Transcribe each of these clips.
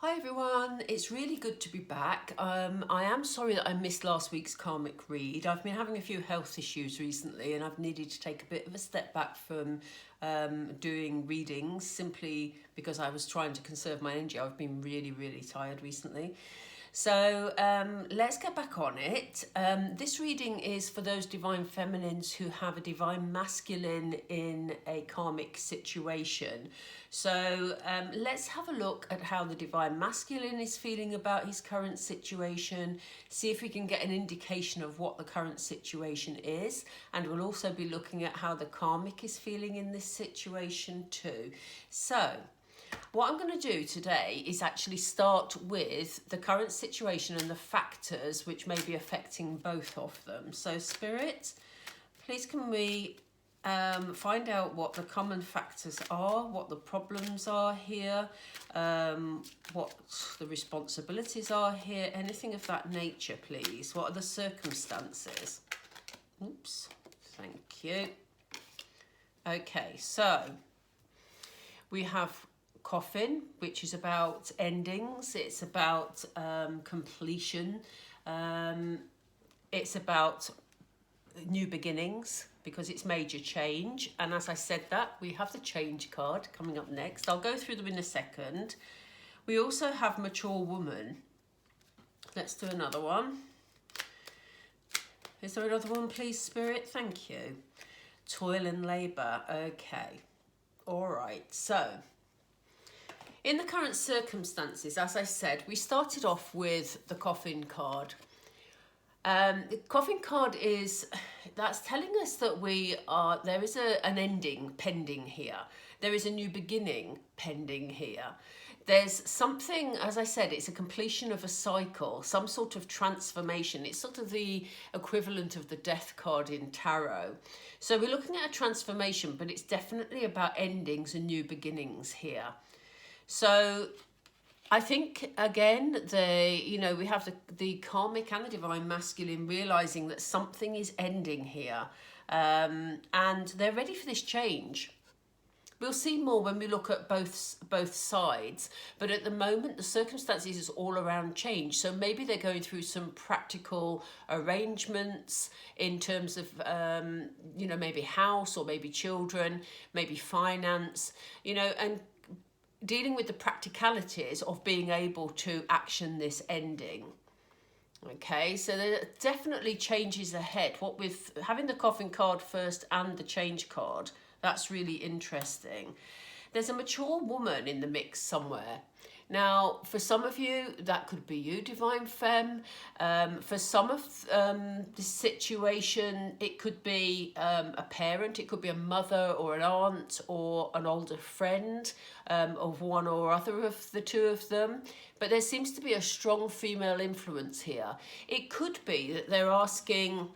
Hi everyone, it's really good to be back. I am sorry that I missed last week's karmic read. I've been having a few health issues recently and I've needed to take a bit of a step back from doing readings simply because I was trying to conserve my energy. I've been really tired recently. So let's get back on it. This reading is for those divine feminines who have a divine masculine in a karmic situation. So let's have a look at how the divine masculine is feeling about his current situation, see if we can get an indication of what the current situation is, and we'll also be looking at how the karmic is feeling in this situation too. So what I'm going to do today is actually start with the current situation and the factors which may be affecting both of them. So Spirit, please can we find out what the common factors are, what the problems are here, what the responsibilities are here, anything of that nature, please. What are the circumstances? Oops, thank you. Okay, so we have Coffin, which is about endings, it's about completion, it's about new beginnings because it's major change. And as I said that, we have the change card coming up next. I'll go through them in a second. We also have mature woman. Let's do another one. Is there another one, please, Spirit? Thank you. Toil and labour. Okay. All right. So in the current circumstances, as I said, we started off with the Coffin card. The Coffin card that's telling us that there is an ending pending here. There is a new beginning pending here. There's something, as I said, it's a completion of a cycle, some sort of transformation. It's sort of the equivalent of the death card in tarot. So we're looking at a transformation, but it's definitely about endings and new beginnings here. So I think, again, we have the karmic and the divine masculine realizing that something is ending here, and they're ready for this change. We'll see more when we look at both sides, but at the moment the circumstances is all around change. So maybe they're going through some practical arrangements in terms of maybe house or maybe children, maybe finance, and dealing with the practicalities of being able to action this ending. Okay, so there are definitely changes ahead. What with having the Coffin card first and the change card, that's really interesting. There's a mature woman in the mix somewhere. Now, for some of you, that could be you, Divine Femme. For some of this situation, it could be a parent, it could be a mother or an aunt or an older friend of one or other of the two of them. But there seems to be a strong female influence here. It could be that they're asking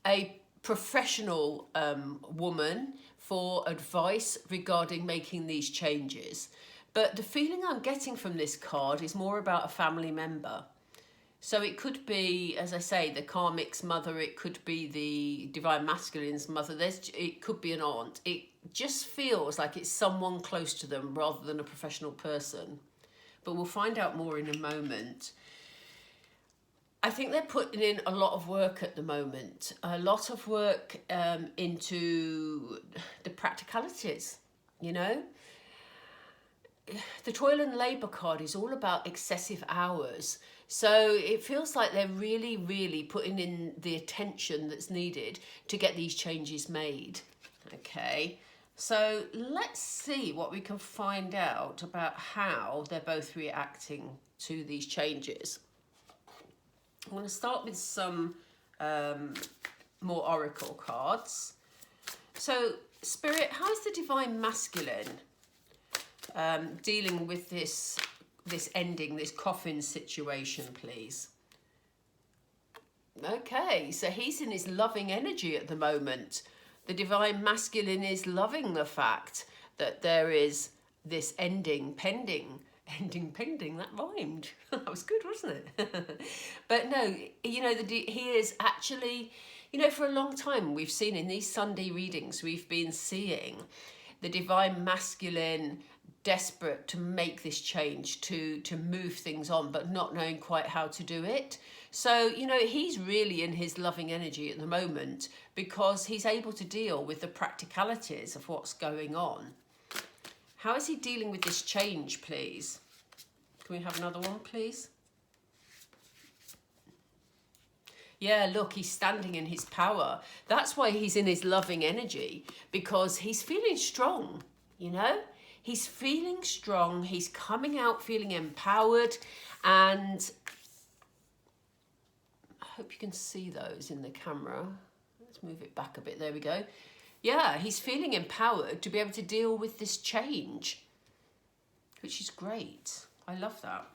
a professional woman for advice regarding making these changes. But the feeling I'm getting from this card is more about a family member. So it could be, as I say, the karmic's mother, it could be the divine masculine's mother, it could be an aunt. It just feels like it's someone close to them rather than a professional person. But we'll find out more in a moment. I think they're putting in a lot of work at the moment, a lot of work into the practicalities, The toil and labour card is all about excessive hours. So it feels like they're really putting in the attention that's needed to get these changes made. Okay, so let's see what we can find out about how they're both reacting to these changes. I'm going to start with some more oracle cards. So, Spirit, how is the divine masculine dealing with this ending, this coffin situation, please? Okay, so he's in his loving energy at the moment. The divine masculine is loving the fact that there is this ending pending. Ending pending, that rhymed. That was good, wasn't it? But no, he is actually, for a long time we've seen in these Sunday readings, we've been seeing the divine masculine desperate to make this change, to move things on, but not knowing quite how to do it. So, you know, he's really in his loving energy at the moment because he's able to deal with the practicalities of what's going on. How is he dealing with this change, please? Can we have another one, please? Yeah, look, he's standing in his power. That's why he's in his loving energy, because he's feeling strong, you know? He's feeling strong. He's coming out feeling empowered, and I hope you can see those in the camera. Let's move it back a bit. There we go. Yeah, he's feeling empowered to be able to deal with this change, which is great. I love that.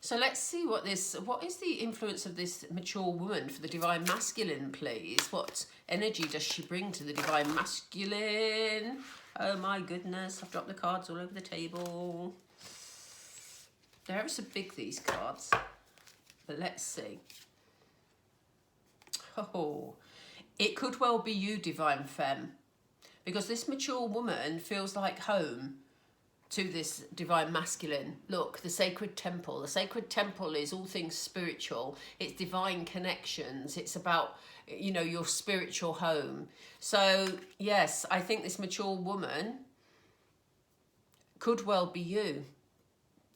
So let's see what is the influence of this mature woman for the divine masculine, please? What energy does she bring to the divine masculine? Oh my goodness, I've dropped the cards all over the table. They're ever so big, these cards. But let's see. Oh, it could well be you, Divine Femme, because this mature woman feels like home to this divine masculine. Look, the sacred temple. The sacred temple is all things spiritual. It's divine connections. It's about, you know, your spiritual home. So yes, I think this mature woman could well be you,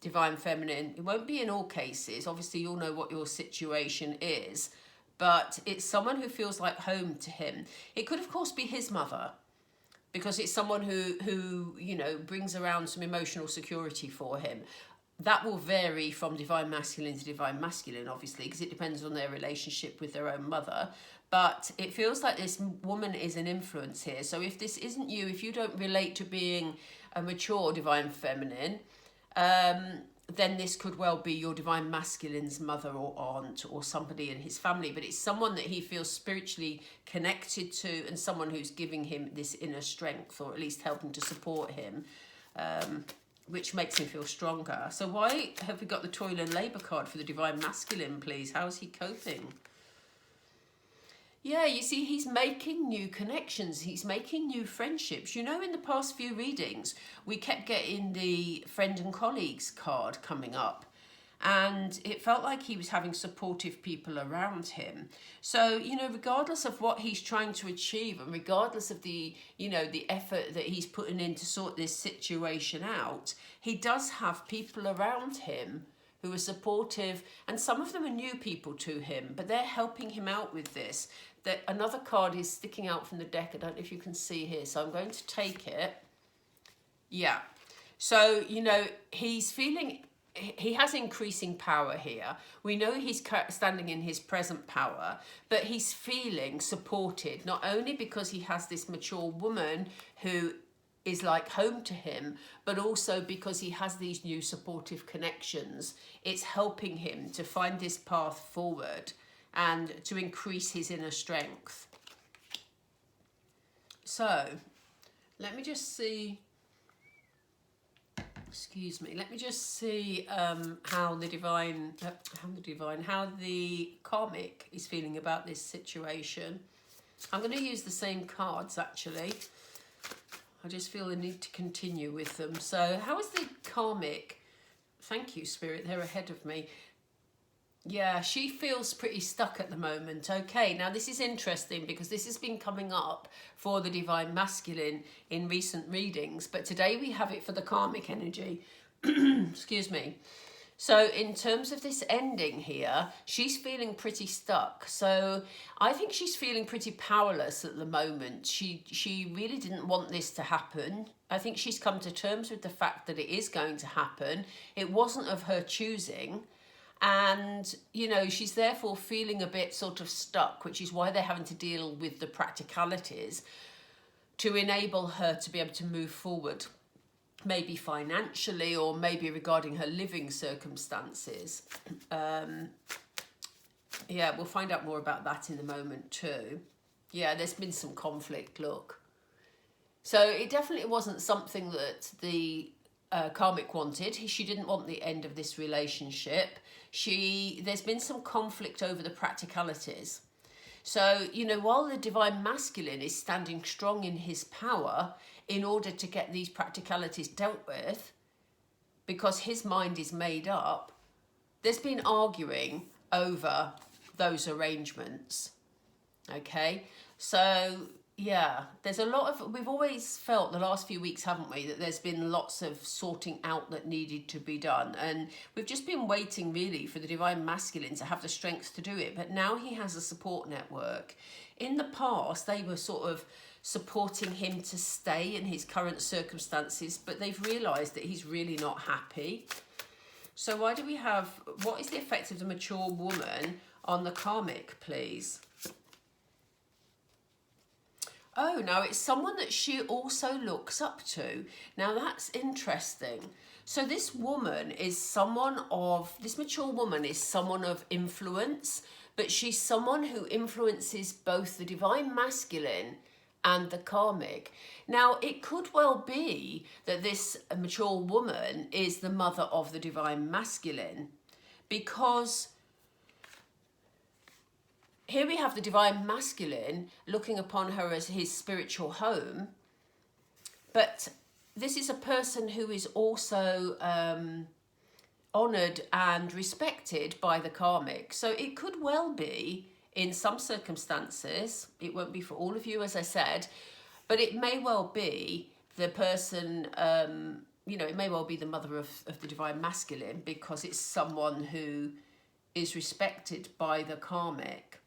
divine feminine. It won't be in all cases. Obviously, you'll know what your situation is, but it's someone who feels like home to him. It could, of course, be his mother, because it's someone who you know, brings around some emotional security for him. That will vary from divine masculine to divine masculine, obviously, because it depends on their relationship with their own mother. But it feels like this woman is an influence here. So if this isn't you, if you don't relate to being a mature divine feminine, then this could well be your divine masculine's mother or aunt or somebody in his family. But it's someone that he feels spiritually connected to, and someone who's giving him this inner strength, or at least helping to support him, which makes him feel stronger. So why have we got the toil and labour card for the divine masculine, please? How is he coping? Yeah, you see, he's making new connections. He's making new friendships. You know, in the past few readings, we kept getting the friend and colleagues card coming up. And it felt like he was having supportive people around him. So, you know, regardless of what he's trying to achieve, and regardless of the, you know, the effort that he's putting in to sort this situation out, he does have people around him who are supportive, and some of them are new people to him, but they're helping him out with this. That another card is sticking out from the deck. I don't know if you can see here, so I'm going to take it. Yeah. So, you know, he's feeling, he has increasing power here. We know he's standing in his present power, but he's feeling supported, not only because he has this mature woman who is like home to him, but also because he has these new supportive connections. It's helping him to find this path forward and to increase his inner strength. So let me just see, excuse me, let me just see how the karmic is feeling about this situation. I'm going to use the same cards, actually. I just feel the need to continue with them. So how is the karmic? Thank you, Spirit, they're ahead of me. Yeah, she feels pretty stuck at the moment. Okay, now this is interesting because this has been coming up for the divine masculine in recent readings, but today we have it for the karmic energy. Excuse me. So in terms of this ending here, she's feeling pretty stuck. So I think she's feeling pretty powerless at the moment. She really didn't want this to happen. I think she's come to terms with the fact that it is going to happen. It wasn't of her choosing. And, you know, she's therefore feeling a bit sort of stuck, which is why they're having to deal with the practicalities to enable her to be able to move forward. Maybe financially, or maybe regarding her living circumstances. Yeah, we'll find out more about that in a moment too. Yeah, there's been some conflict, look. So it definitely wasn't something that the karmic wanted. She didn't want the end of this relationship. There's been some conflict over the practicalities. So, you know, while the divine masculine is standing strong in his power in order to get these practicalities dealt with, because his mind is made up, there's been arguing over those arrangements. Okay, so yeah, there's a lot of, we've always felt the last few weeks, haven't we, that there's been lots of sorting out that needed to be done, and we've just been waiting really for the divine masculine to have the strength to do it. But now he has a support network. In the past they were sort of supporting him to stay in his current circumstances, but they've realized that he's really not happy. So why do we have, what is the effect of the mature woman on the karmic, please? Oh, now it's someone that she also looks up to. Now that's interesting. So this woman is someone of, this mature woman is someone of influence, but she's someone who influences both the divine masculine and the karmic. Now it could well be that this mature woman is the mother of the divine masculine, because here we have the divine masculine looking upon her as his spiritual home, but this is a person who is also honoured and respected by the karmic. So it could well be, in some circumstances, it won't be for all of you, as I said, but it may well be the person, you know, it may well be the mother of the divine masculine, because it's someone who is respected by the karmic.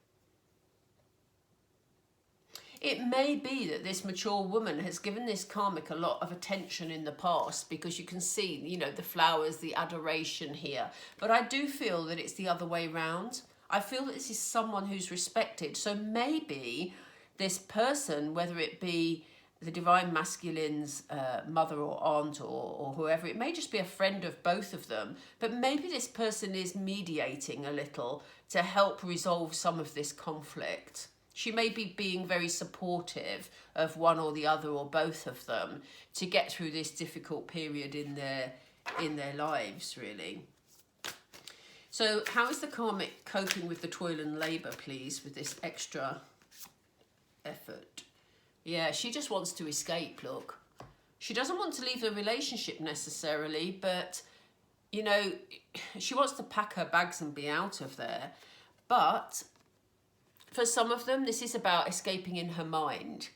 It may be that this mature woman has given this karmic a lot of attention in the past, because you can see, you know, the flowers, the adoration here. But I do feel that it's the other way round. I feel that this is someone who's respected. So maybe this person, whether it be the divine masculine's mother or aunt or whoever, it may just be a friend of both of them, but maybe this person is mediating a little to help resolve some of this conflict. She may be being very supportive of one or the other or both of them to get through this difficult period in their lives, really. So how is the karmic coping with the toil and labour, please, with this extra effort? Yeah, she just wants to escape, look. She doesn't want to leave the relationship necessarily, but, you know, she wants to pack her bags and be out of there. But for some of them, this is about escaping in her mind.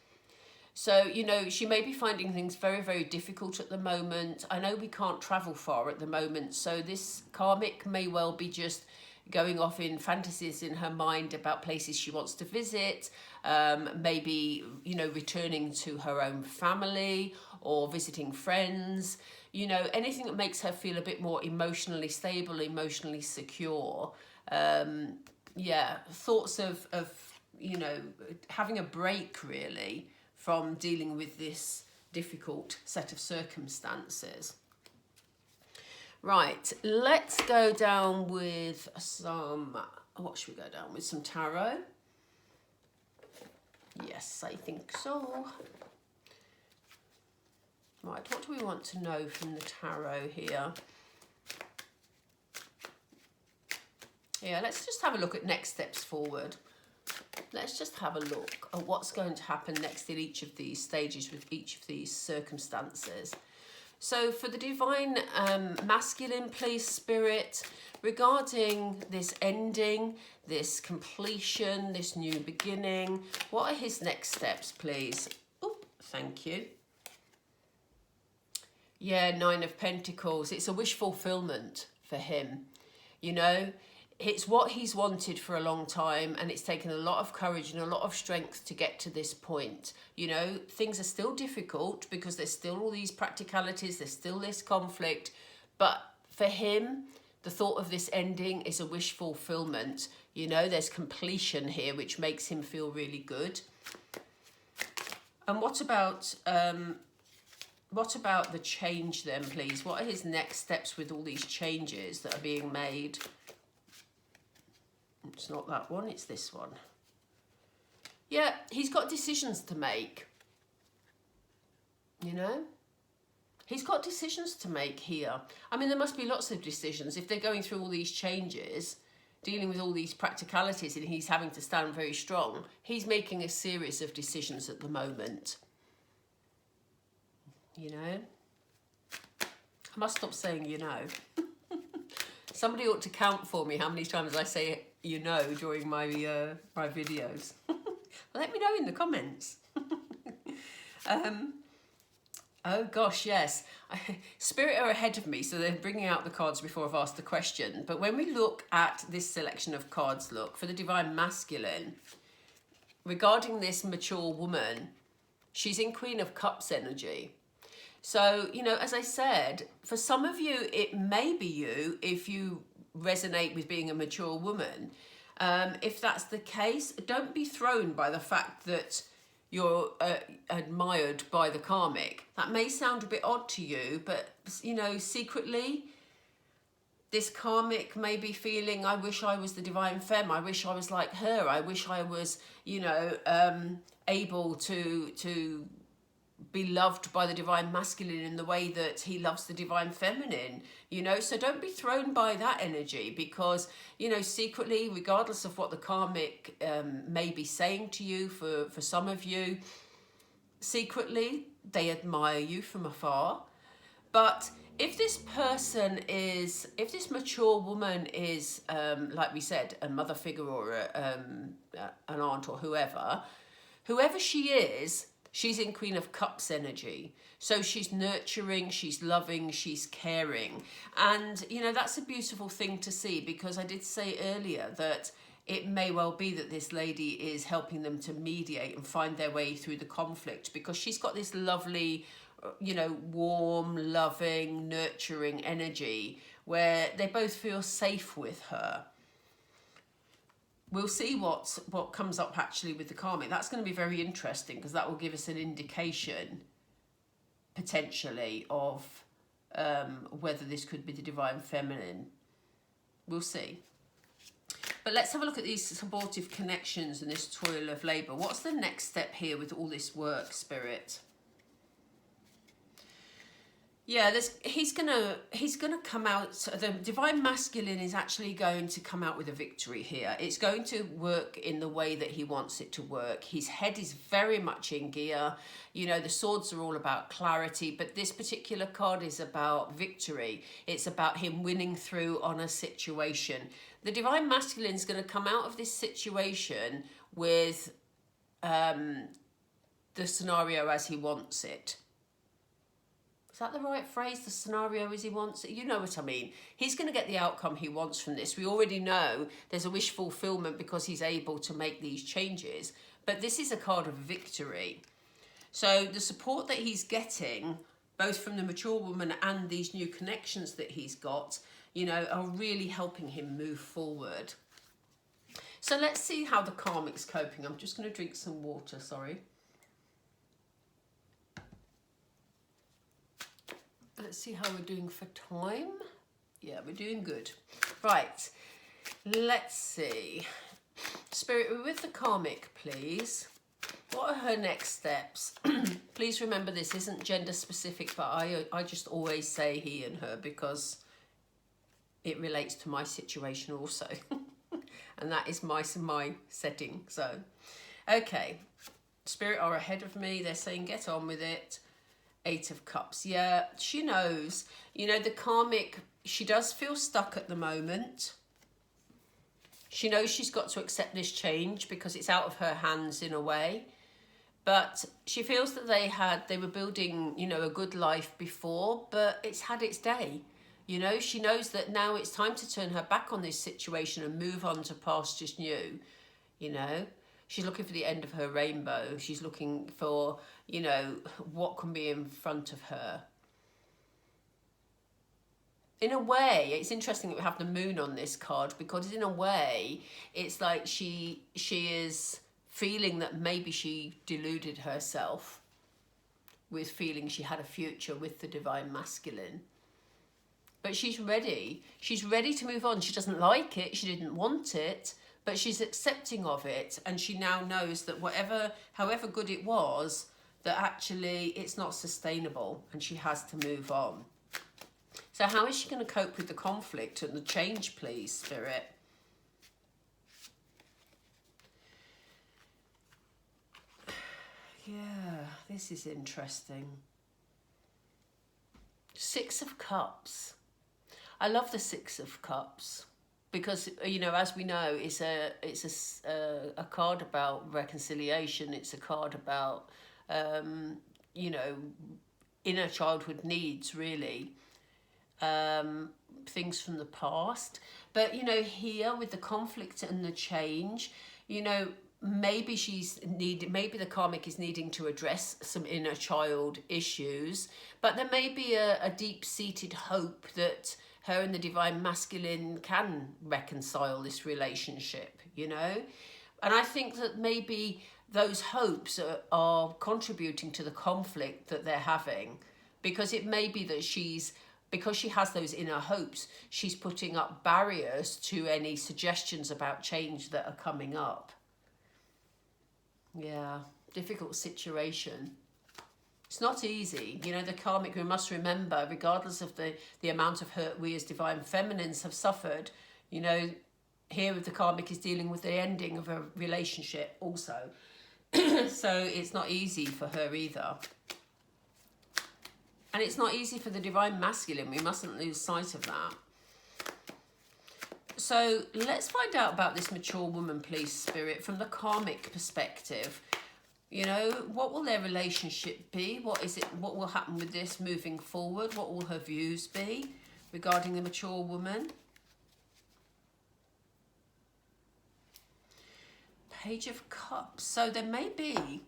So, you know, she may be finding things very, very difficult at the moment. I know we can't travel far at the moment, so this karmic may well be just going off in fantasies in her mind about places she wants to visit, maybe, you know, returning to her own family or visiting friends, you know, anything that makes her feel a bit more emotionally stable, emotionally secure. Yeah, thoughts of, you know, having a break, really, from dealing with this difficult set of circumstances. Right, let's go down with some, what should we go down with? Some tarot? Yes, I think so. Right, what do we want to know from the tarot here? Yeah, let's just have a look at next steps forward. Let's just have a look at what's going to happen next in each of these stages with each of these circumstances. So for the divine masculine, please, Spirit, regarding this ending, this completion, this new beginning, what are his next steps, please? Oop, thank you. Yeah, 9 of Pentacles. It's a wish fulfillment for him, you know. It's what he's wanted for a long time, and it's taken a lot of courage and a lot of strength to get to this point. You know, things are still difficult because there's still all these practicalities, there's still this conflict, but for him, the thought of this ending is a wish fulfillment. You know, there's completion here, which makes him feel really good. And what about the change then, please? What are his next steps with all these changes that are being made? It's not that one, it's this one. Yeah, he's got decisions to make. You know? He's got decisions to make here. I mean, there must be lots of decisions. If they're going through all these changes, dealing with all these practicalities and he's having to stand very strong, he's making a series of decisions at the moment. You know? I must stop saying you know. Somebody ought to count for me how many times I say you know during my my videos. Let me know in the comments. Oh gosh, yes. Spirit are ahead of me, so they're bringing out the cards before I've asked the question. But when we look at this selection of cards, look, for the Divine Masculine, regarding this mature woman, she's in Queen of Cups energy. So, you know, as I said, for some of you, it may be you if you resonate with being a mature woman. If that's the case, don't be thrown by the fact that you're admired by the karmic. That may sound a bit odd to you, but, you know, secretly, this karmic may be feeling, I wish I was the Divine Femme. I wish I was like her. I wish I was, you know, able to be loved by the Divine Masculine in the way that he loves the Divine Feminine, you know. So don't be thrown by that energy, because, you know, secretly, regardless of what the karmic may be saying to you, for some of you, secretly they admire you from afar. But if this person is, if this mature woman is, like we said, a mother figure or an aunt or whoever she is, she's in Queen of Cups energy. So she's nurturing, she's loving, she's caring. And, you know, that's a beautiful thing to see, because I did say earlier that it may well be that this lady is helping them to mediate and find their way through the conflict, because she's got this lovely, you know, warm, loving, nurturing energy where they both feel safe with her. We'll see what comes up actually with the karmic. That's going to be very interesting, because that will give us an indication, potentially, of whether this could be the Divine Feminine. We'll see. But let's have a look at these supportive connections and this toil of labour. What's the next step here with all this work, Spirit? Yeah, he's gonna come out. The Divine Masculine is actually going to come out with a victory here. It's going to work in the way that he wants it to work. His head is very much in gear. You know, the swords are all about clarity, but this particular card is about victory. It's about him winning through on a situation. The Divine Masculine is going to come out of this situation with the scenario as he wants it. Is that the right phrase? The scenario as he wants it? You know what I mean. He's going to get the outcome he wants from this. We already know there's a wish fulfillment because he's able to make these changes. But this is a card of victory. So the support that he's getting, both from the mature woman and these new connections that he's got, you know, are really helping him move forward. So let's see how the karmic's coping. I'm just going to drink some water, sorry. Let's see how we're doing for time. Yeah, we're doing good. Right, let's see. Spirit, we're with the karmic, please. What are her next steps? Please remember, this isn't gender specific, but I just always say he and her because it relates to my situation also. And that is my setting. So, okay. Spirit are ahead of me. They're saying get on with it. 8 of Cups. Yeah, she knows. You know, the karmic, she does feel stuck at the moment. She knows she's got to accept this change because it's out of her hands in a way. But she feels that they were building, you know, a good life before, but it's had its day. You know, she knows that now it's time to turn her back on this situation and move on to pastures new, you know. She's looking for the end of her rainbow. She's looking for, you know, what can be in front of her. In a way, it's interesting that we have the moon on this card, because in a way, it's like she is feeling that maybe she deluded herself with feeling she had a future with the Divine Masculine. But she's ready. She's ready to move on. She doesn't like it. She didn't want it. But she's accepting of it, and she now knows that however good it was, that actually it's not sustainable, and she has to move on. So how is she going to cope with the conflict and the change, please, Spirit? Yeah, this is interesting. Six of Cups. I love the Six of Cups because, you know, as we know, it's a card about reconciliation. It's a card about, you know, inner childhood needs, really. Things from the past. But, you know, here with the conflict and the change, you know, maybe maybe the karmic is needing to address some inner child issues, but there may be a deep-seated hope that her and the divine masculine can reconcile this relationship, you know. And I think that maybe those hopes are contributing to the conflict that they're having, because it may be that because she has those inner hopes, she's putting up barriers to any suggestions about change that are coming up. Yeah, difficult situation. It's not easy. You know, the karmic, we must remember, regardless of the amount of hurt we as divine feminines have suffered, you know, here with the karmic is dealing with the ending of a relationship also. So it's not easy for her either. And it's not easy for the divine masculine. We mustn't lose sight of that. So let's find out about this mature woman, please, Spirit, from the karmic perspective. You know, what will their relationship be? What will happen with this moving forward? What will her views be regarding the mature woman? Page of Cups. So there may be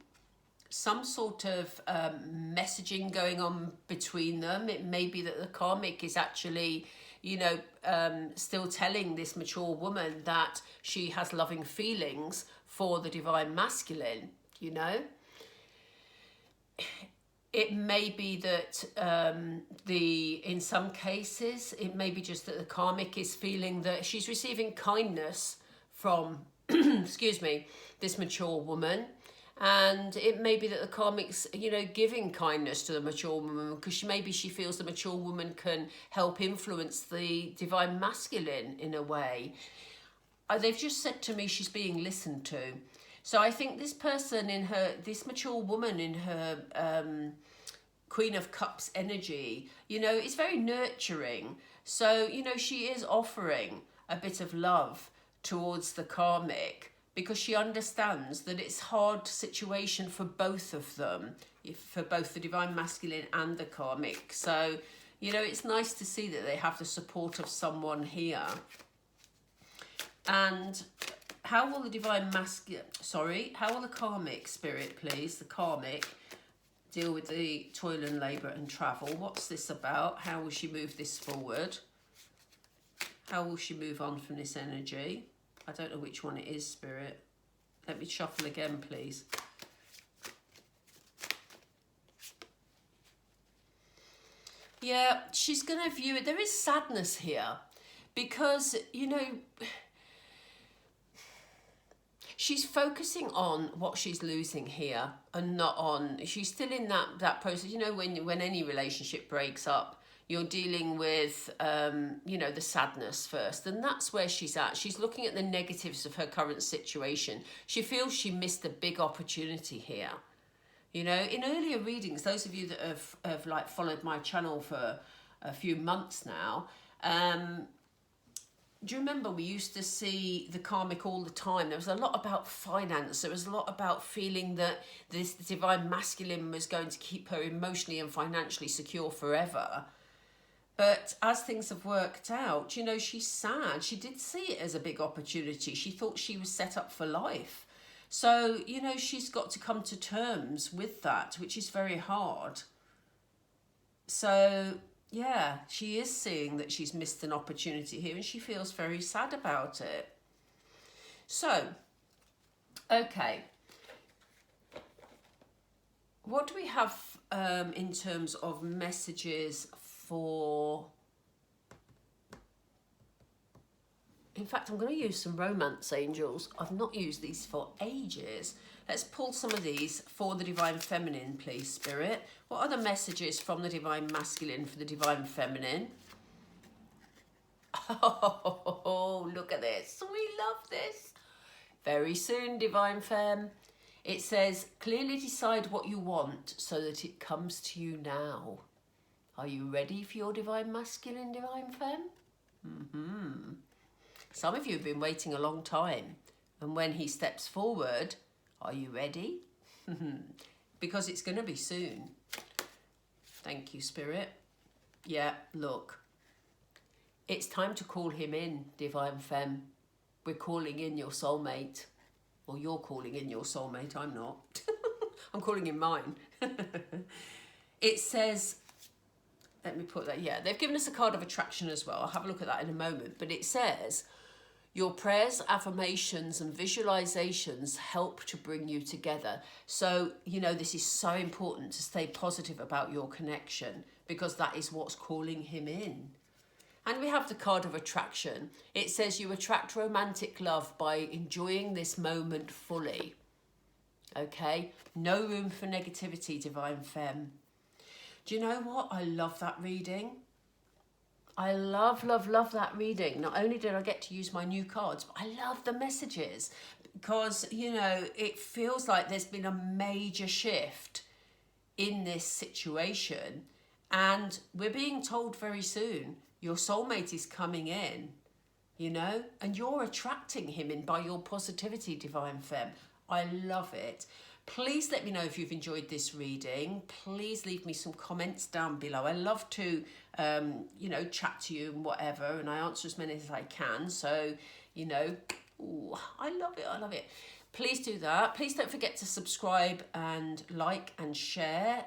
some sort of messaging going on between them. It may be that the karmic is actually, you know, still telling this mature woman that she has loving feelings for the divine masculine, you know. It may be that in some cases, it may be just that the karmic is feeling that she's receiving kindness from, excuse me, this mature woman. And it may be that the karmic's, you know, giving kindness to the mature woman because maybe she feels the mature woman can help influence the divine masculine in a way. They've just said to me she's being listened to. So I think this person this mature woman in her Queen of Cups energy, you know, is very nurturing. So, you know, she is offering a bit of love towards the karmic, because she understands that it's a hard situation for both of them, for both the divine masculine and the karmic. So, you know, it's nice to see that they have the support of someone here. And how will the divine masculine, how will the karmic, Spirit, please, the karmic, deal with the toil and labour and travel? What's this about? How will she move this forward? How will she move on from this energy? I don't know which one it is, Spirit. Let me shuffle again, please. Yeah, she's going to view it. There is sadness here because, you know, she's focusing on what she's losing here and not on... She's still in that process. You know, when any relationship breaks up, you're dealing with, you know, the sadness first. And that's where she's at. She's looking at the negatives of her current situation. She feels she missed a big opportunity here. You know, in earlier readings, those of you that have like followed my channel for a few months now, do you remember we used to see the karmic all the time? There was a lot about finance. There was a lot about feeling that this divine masculine was going to keep her emotionally and financially secure forever. But as things have worked out, you know, she's sad. She did see it as a big opportunity. She thought she was set up for life. So, you know, she's got to come to terms with that, which is very hard. So, yeah, she is seeing that she's missed an opportunity here and she feels very sad about it. So, okay. What do we have in terms of messages for... In fact, I'm going to use some romance angels. I've not used these for ages. Let's pull some of these for the divine feminine, please, Spirit. What are the messages from the divine masculine for the divine feminine? Oh, look at this. We love this. Very soon, divine femme. It says, clearly decide what you want so that it comes to you now. Are you ready for your divine masculine, divine femme? Some of you have been waiting a long time. And when he steps forward, are you ready? Because it's going to be soon. Thank you, Spirit. Yeah, look. It's time to call him in, divine femme. We're calling in your soulmate. Or you're calling in your soulmate, I'm not. I'm calling in mine. It says, let me put that, yeah, they've given us a card of attraction as well. I'll have a look at that in a moment. But it says, your prayers, affirmations and visualizations help to bring you together. So, you know, this is so important to stay positive about your connection because that is what's calling him in. And we have the card of attraction. It says you attract romantic love by enjoying this moment fully. Okay? No room for negativity, divine femme. Do you know what? I love that reading. I love, love, love that reading. Not only did I get to use my new cards, but I love the messages because, you know, it feels like there's been a major shift in this situation and we're being told very soon your soulmate is coming in, you know, and you're attracting him in by your positivity, divine femme. I love it. Please let me know if you've enjoyed this reading. Please leave me some comments down below. I love to, you know, chat to you and whatever, and I answer as many as I can. So, you know, ooh, I love it. I love it. Please do that. Please don't forget to subscribe and like and share.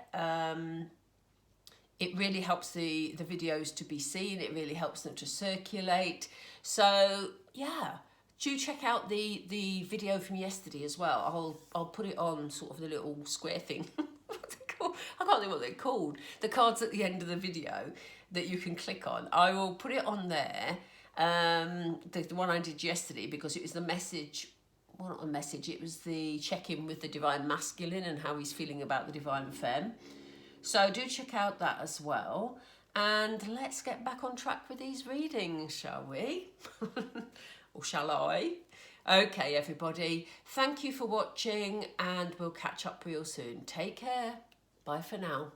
It really helps the videos to be seen. It really helps them to circulate. So, yeah. Do check out the video from yesterday as well. I'll put it on sort of the little square thing. What's it called? I can't think what they're called. The cards at the end of the video that you can click on. I will put it on there. The one I did yesterday because it was the message. Well, not the message. It was the check-in with the divine masculine and how he's feeling about the divine femme. So do check out that as well. And let's get back on track with these readings, shall we? Or shall I? Okay, everybody. Thank you for watching and we'll catch up real soon. Take care. Bye for now.